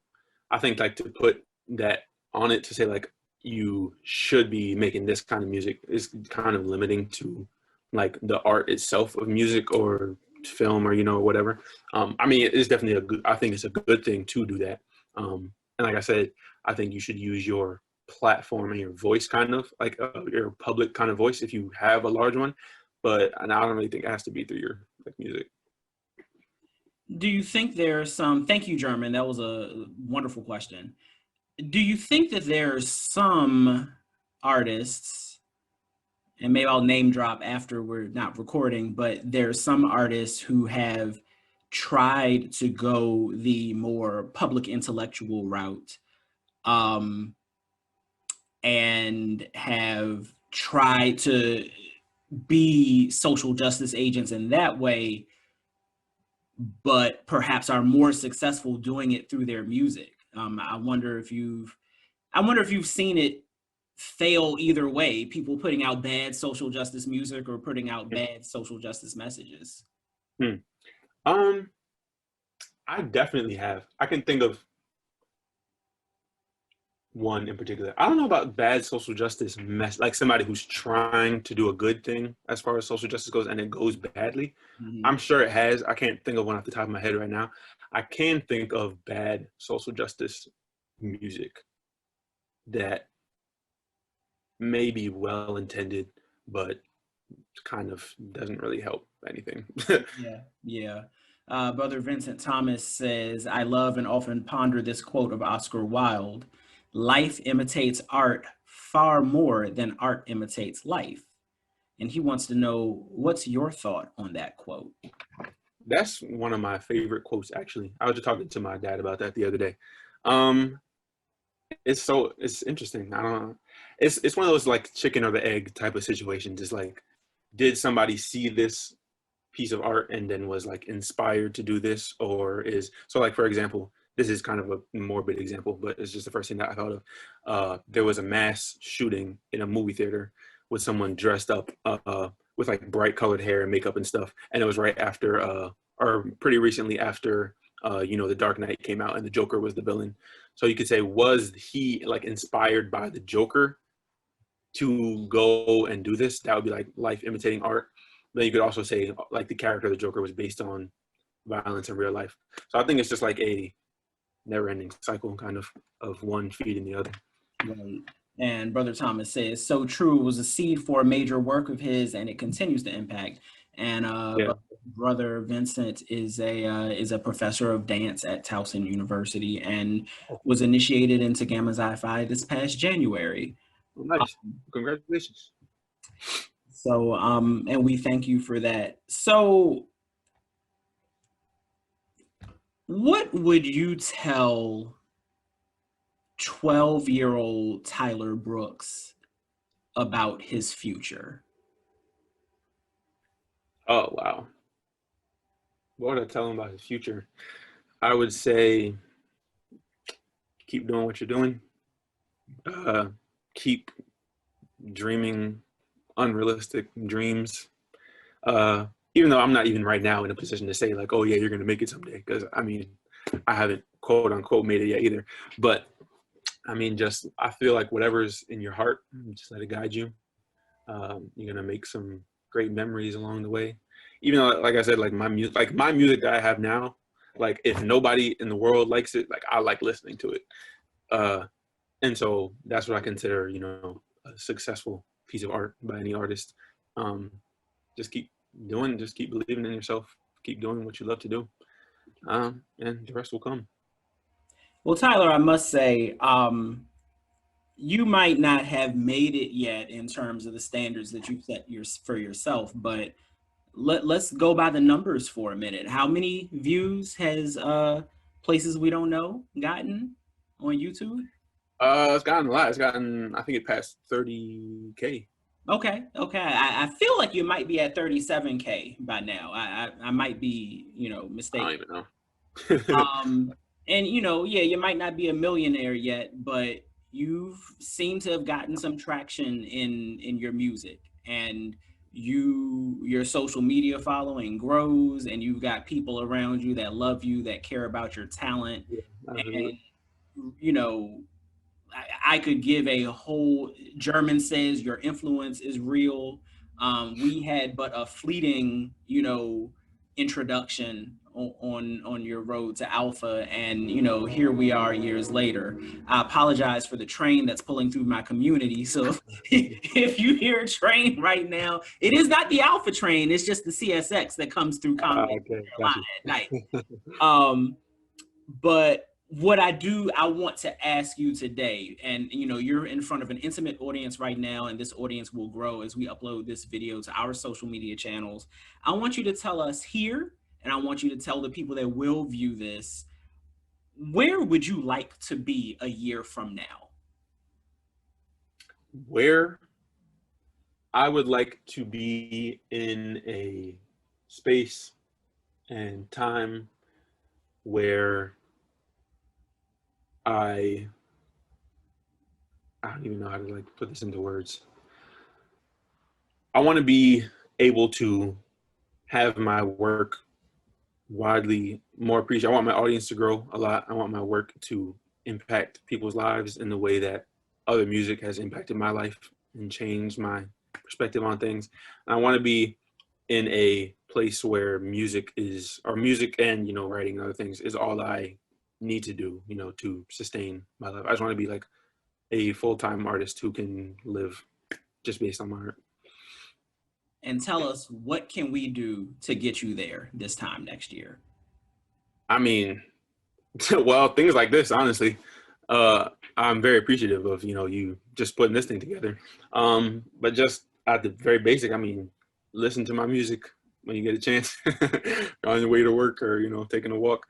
I think, like, to put that on it, to say like you should be making this kind of music, is kind of limiting to like the art itself of music or film, or, you know, whatever. I mean, it is definitely I think it's a good thing to do that. And like I said, I think you should use your platform and your voice, kind of like your public kind of voice, if you have a large one. But I don't really think it has to be through like music. Do you think there's some, thank you, German, that was a wonderful question. Do you think that there's some artists, and maybe I'll name drop after we're not recording, but there's some artists who have tried to go the more public intellectual route, and have tried to be social justice agents in that way, but perhaps are more successful doing it through their music. I wonder if you've seen it fail either way, people putting out bad social justice music or putting out bad social justice messages. I definitely have. I can think of one in particular. I don't know about bad social justice like somebody who's trying to do a good thing as far as social justice goes and it goes badly. I'm sure it has. I can't think of one off the top of my head right now. I can think of bad social justice music that may be well intended, but kind of doesn't really help anything. Yeah. Brother Vincent Thomas says, I love and often ponder this quote of Oscar Wilde: life imitates art far more than art imitates life. And he wants to know, what's your thought on that quote? That's one of my favorite quotes, actually. I was just talking to my dad about that the other day. It's interesting. I don't know. It's one of those like chicken or the egg type of situations. It's like, did somebody see this piece of art and then was like inspired to do this, or so like, for example, this is kind of a morbid example, but it's just the first thing that I thought of. There was a mass shooting in a movie theater with someone dressed up with like bright colored hair and makeup and stuff. And it was right after, or pretty recently after, The Dark Knight came out and the Joker was the villain. So you could say, was he like inspired by the Joker to go and do this? That would be like life imitating art. Then you could also say like the character of the Joker was based on violence in real life. So I think it's just like a never-ending cycle, kind of one feeding the other. Right. And Brother Thomas says, so true, it was a seed for a major work of his, and it continues to impact. And Brother Vincent is a professor of dance at Towson University and was initiated into Gamma Xi Phi this past January. Oh, nice. Congratulations. So, and we thank you for that. So, what would you tell 12-year-old Tyler Brooks about his future? Oh, wow. What would I tell him about his future? I would say, keep doing what you're doing. Keep dreaming unrealistic dreams. Even though I'm not even right now in a position to say like, oh yeah, you're going to make it someday. Because I mean, I haven't quote unquote made it yet either. But I mean, I feel like whatever's in your heart, just let it guide you. You're going to make some great memories along the way. Even though, like I said, like my music that I have now, like if nobody in the world likes it, like I like listening to it. And so that's what I consider, a successful piece of art by any artist. Just keep believing in yourself, keep doing what you love to do, and the rest will come. Well, Tyler, I must say, you might not have made it yet in terms of the standards that you've set for yourself, but let's go by the numbers for a minute. How many views has Places We Don't Know gotten on YouTube? It's gotten a lot. I think it passed 30K. Okay. I feel like you might be at 37K by now. I might be, mistaken. I don't even know. And you might not be a millionaire yet, but you seem to have gotten some traction in your music, and your social media following grows, and you've got people around you that love you, that care about your talent. And I could give a whole. German says your influence is real. We had but a fleeting, introduction on your road to alpha, and you know, here we are years later. I apologize for the train that's pulling through my community, so if you hear a train right now, it is not the alpha train, it's just the CSX that comes through Conway, Okay, got Carolina at night. you. But what I want to ask you today, and you know, you're in front of an intimate audience right now, and this audience will grow as we upload this video to our social media channels. I want you to tell us here, and I want you to tell the people that will view this, where would you like to be a year from now? Where I would like to be in a space and time where I don't even know how to like put this into words. I want to be able to have my work widely more appreciated. I want my audience to grow a lot. I want my work to impact people's lives in the way that other music has impacted my life and changed my perspective on things. And I want to be in a place where music and, you know, writing and other things is all I need to do, you know, to sustain my life. I just want to be like a full-time artist who can live just based on my art. And tell us, what can we do to get you there this time next year? I mean, well, things like this, honestly, I'm very appreciative of, you know, you just putting this thing together. But just at the very basic, I mean, listen to my music when you get a chance on your way to work or, you know, taking a walk.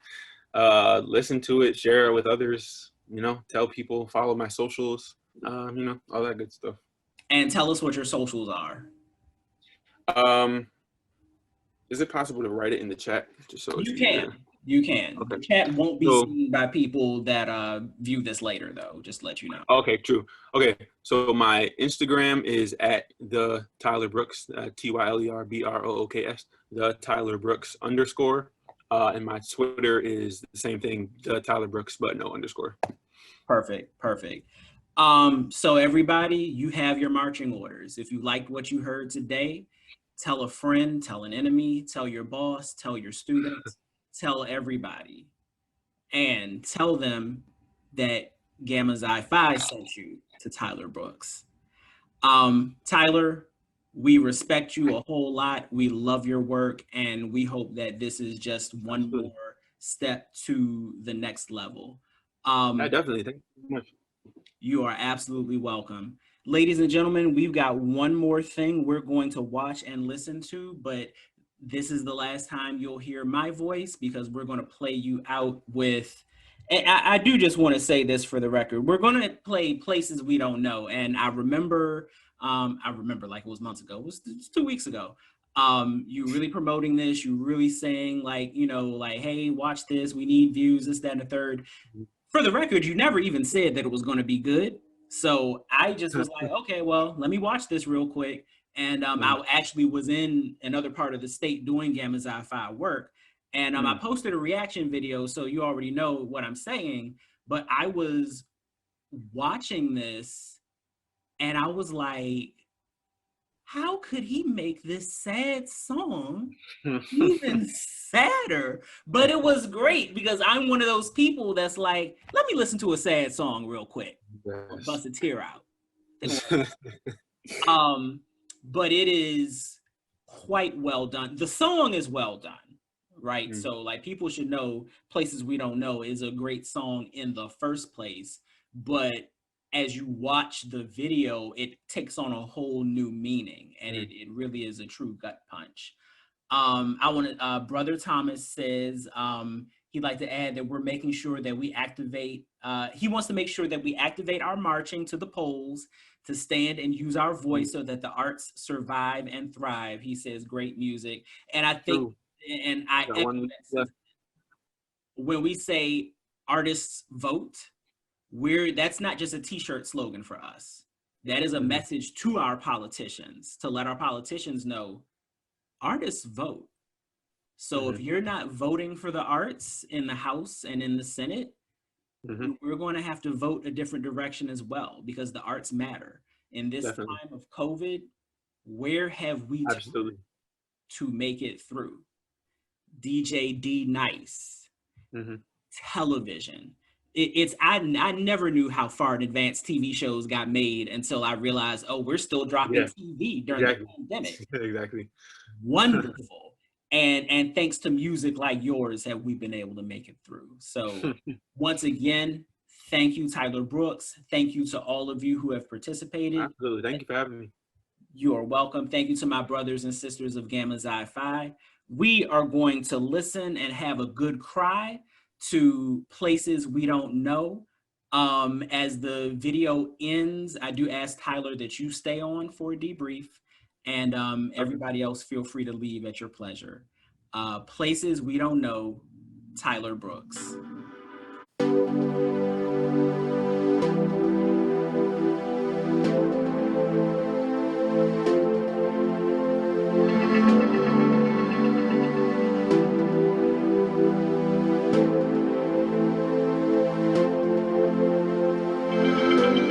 Listen to it, share it with others, you know, tell people, follow my socials, you know, all that good stuff. And tell us what your socials are. Is it possible to write it in the chat? Just so You can. Okay. The chat won't be seen by people that view this later, though, just to let you know. Okay, true. Okay, so my Instagram is at the Tyler Brooks, TYLERBROOKS, the Tyler Brooks _. And my Twitter is the same thing, the Tyler Brooks, but no underscore. Perfect. So everybody, you have your marching orders. If you liked what you heard today, tell a friend, tell an enemy, tell your boss, tell your students, tell everybody, and tell them that Gamma Xi Phi sent you to Tyler Brooks. Tyler, we respect you a whole lot. We love your work, and we hope that this is just one more step to the next level. I definitely, thank you so much. You are absolutely welcome. Ladies and gentlemen, we've got one more thing we're going to watch and listen to, but this is the last time you'll hear my voice because we're going to play you out with, I do just want to say this for the record, we're going to play Places We Don't Know. And I remember like it was months ago, it was 2 weeks ago. You really promoting this, you really saying like, you know, like, hey, watch this, we need views, this, that, and the third. For the record, you never even said that it was going to be good. So I just was like, okay, well, let me watch this real quick. And I actually was in another part of the state doing Gamma Xi Phi work. And I posted a reaction video, so you already know what I'm saying. But I was watching this and I was like, how could he make this sad song even sadder? But it was great because I'm one of those people that's like, let me listen to a sad song real quick. Yes. Bust a tear out. But it is quite well done. The song is well done, right? So like people should know Places We Don't Know is a great song in the first place, but as you watch the video, it takes on a whole new meaning, and it really is a true gut punch. Brother Thomas says he'd like to add that we're making sure that we activate, he wants to make sure that we activate our marching to the polls to stand and use our voice so that the arts survive and thrive. He says great music. And I think, and I echo that when we say artists vote, that's not just a t-shirt slogan for us. That is a message to our politicians, to let our politicians know artists vote. So if you're not voting for the arts in the House and in the Senate, we're going to have to vote a different direction as well, because the arts matter. In this time of COVID, where have we to make it through? DJ D Nice, Mm-hmm. television. I never knew how far in advance TV shows got made until I realized, oh, we're still dropping Yeah, TV during exactly. the pandemic. Exactly. Wonderful. And thanks to music like yours have we been able to make it through. So once again, thank you, Tyler Brooks. Thank you to all of you who have participated. Absolutely. Thank you for having me. You are welcome. Thank you to my brothers and sisters of Gamma Xi Phi. We are going to listen and have a good cry to Places We Don't Know. As the video ends, I do ask Tyler that you stay on for a debrief, and everybody else feel free to leave at your pleasure. Places We Don't Know, Tyler Brooks.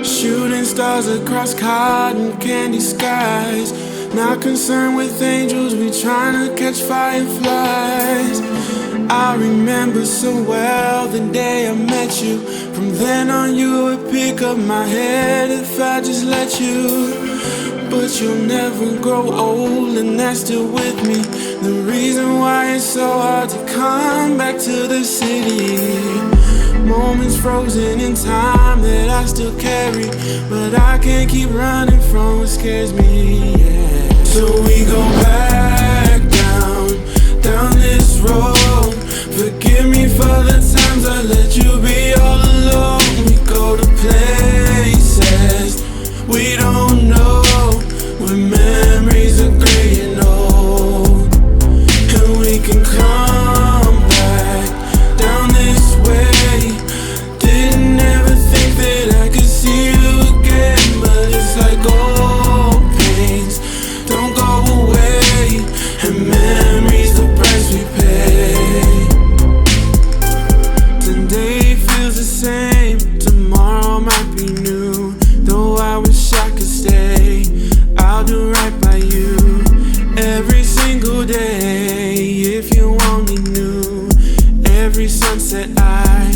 Shooting stars across cotton candy skies. Not concerned with angels, we trying to catch fireflies. I remember so well the day I met you. From then on you would pick up my head if I just let you. But you'll never grow old and that's still with me. The reason why it's so hard to come back to the city. Moments frozen in time that I still carry, but I can't keep running from what scares me, yeah. So we go back down this road. Forgive me for the times I let you be all alone. We go to places we don't know, where memories are gray and old, and we can come back down this way. Didn't ever think that I could see you again, but it's like old pains don't go away, and memories the price we pay. Today feels the same, tomorrow might be new. Though I wish I could stay, I'll do right by you every single day. If you only knew, every sunset I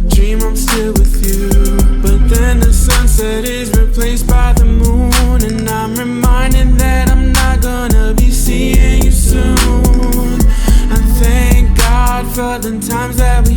dream I'm still with you. But then the sunset is replaced by the moon, and I'm reminded that I'm not gonna be seeing you soon. I thank God for the times that we